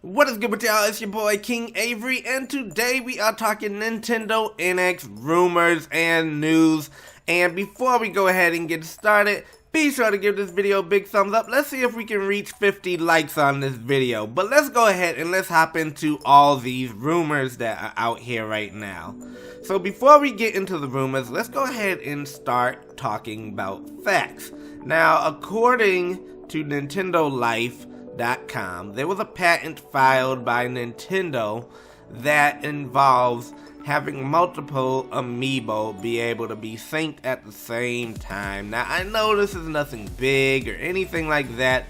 What is good with y'all? It's your boy King Avery, and today we are talking Nintendo NX rumors and news. And before we go ahead and get started, be sure to give this video a big thumbs up. Let's see if we can reach 50 likes on this video. But let's go ahead and let's hop into all these rumors that are out here right now. So before we get into the rumors, let's go ahead and start talking about facts. Now, according to NintendoLife.com, there was a patent filed by Nintendo that involves having multiple amiibo be able to be synced at the same time. Now, I know this is nothing big or anything like that,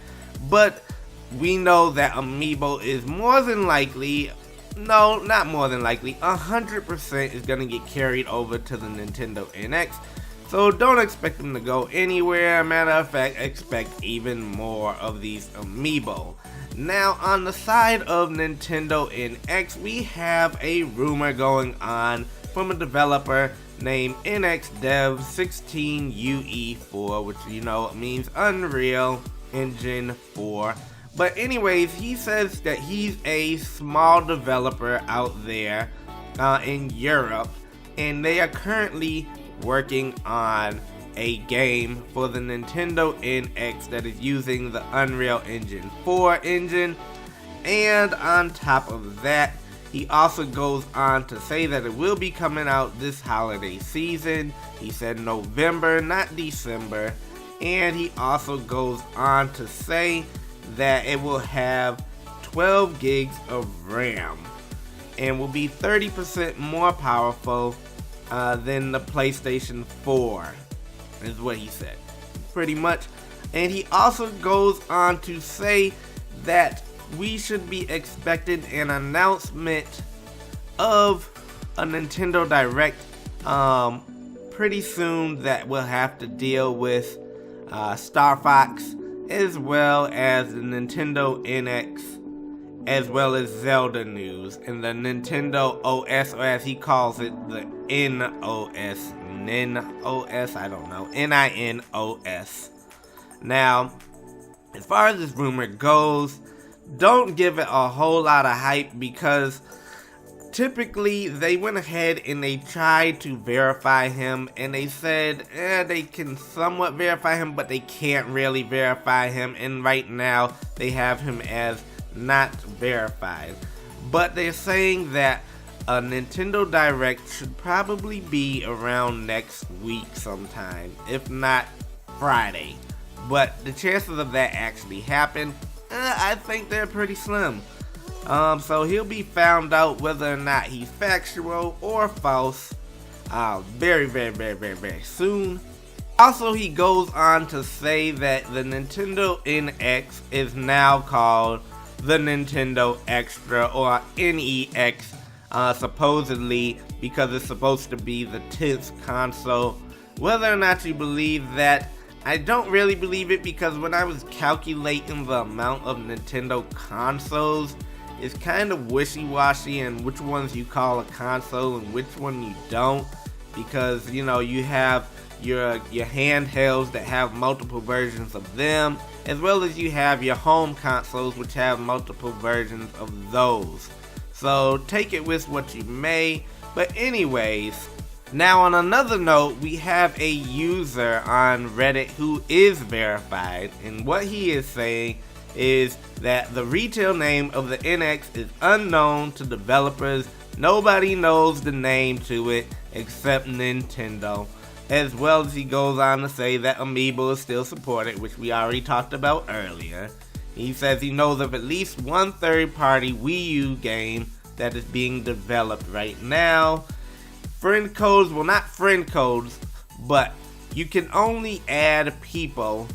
but we know that amiibo is more than likely, no, not more than likely, 100% is going to get carried over to the Nintendo NX. So don't expect them to go anywhere. Matter of fact, expect even more of these amiibo. Now, on the side of Nintendo NX, we have a rumor going on from a developer named NXDev16UE4, which you know means Unreal Engine 4. But anyways, he says that he's a small developer out there in Europe, and they are currently working on a game for the Nintendo NX that is using the Unreal Engine 4 engine. And on top of that, he also goes on to say that it will be coming out this holiday season. He said November, not December. And he also goes on to say that it will have 12 gigs of RAM and will be 30% more powerful than the PlayStation 4, is what he said, pretty much. And he also goes on to say that we should be expecting an announcement of a Nintendo Direct pretty soon that will have to deal with Star Fox, as well as the Nintendo NX, as well as Zelda news, and the Nintendo OS, or as he calls it, the NOS, I don't know, NINOS. Now, as far as this rumor goes, don't give it a whole lot of hype, because typically they went ahead and they tried to verify him, and they said they can somewhat verify him, but they can't really verify him, and right now they have him as not verified. But they're saying that a Nintendo Direct should probably be around next week sometime, if not Friday. But the chances of that actually happen, I think they're pretty slim. So he'll be found out whether or not he's factual or false very soon. Also, he goes on to say that the Nintendo NX is now called the Nintendo Extra, or NEX, supposedly because it's supposed to be the 10th console. Whether or not you believe that, I don't really believe it, because when I was calculating the amount of Nintendo consoles, it's kind of wishy-washy and which ones you call a console and which one you don't, because you know you have your handhelds that have multiple versions of them, as well as you have your home consoles which have multiple versions of those. So take it with what you may. But anyways, now on another note, we have a user on Reddit who is verified, and what he is saying is that the retail name of the NX is unknown to developers. Nobody knows the name to it except Nintendo. As well as he goes on to say that Amiibo is still supported, which we already talked about earlier. He says he knows of at least one third-party Wii U game that is being developed right now. Friend codes, well, not friend codes, but you can only add people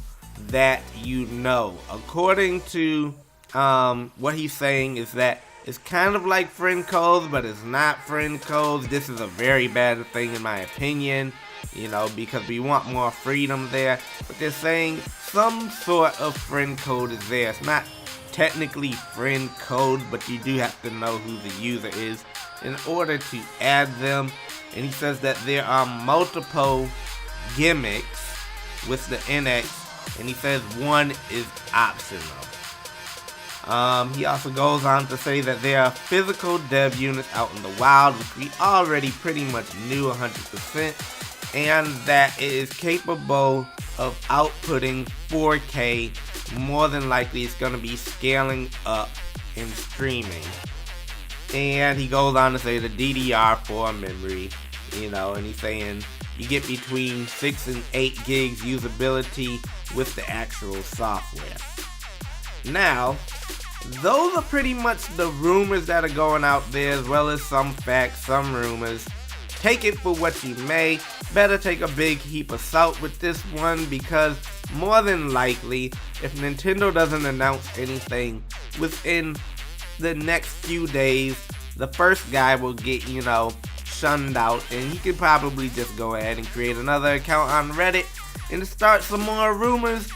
that you know. According to what he's saying is that it's kind of like friend codes, but it's not friend codes. This is a very bad thing in my opinion, you know, because we want more freedom there. But they're saying some sort of friend code is there. It's not technically friend code, but you do have to know who the user is in order to add them. And he says that there are multiple gimmicks with the NX, and he says one is optional. He also goes on to say that there are physical dev units out in the wild, which we already pretty much knew 100%, and that it is capable of outputting 4K. More than likely it's going to be scaling up and streaming. And he goes on to say the DDR4 memory, and he's saying you get between 6 and 8 gigs usability with the actual software. Now, those are pretty much the rumors that are going out there, as well as some facts, some rumors. Take it for what you may. Better take a big heap of salt with this one, because more than likely, if Nintendo doesn't announce anything within the next few days, the first guy will get, shunned out, and he could probably just go ahead and create another account on Reddit and start some more rumors.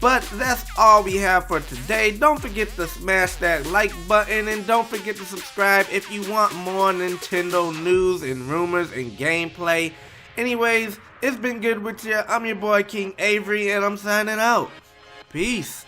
But that's all we have for today. Don't forget to smash that like button, and don't forget to subscribe if you want more Nintendo news and rumors and gameplay. Anyways, it's been good with you. I'm your boy King Avery, and I'm signing out. Peace.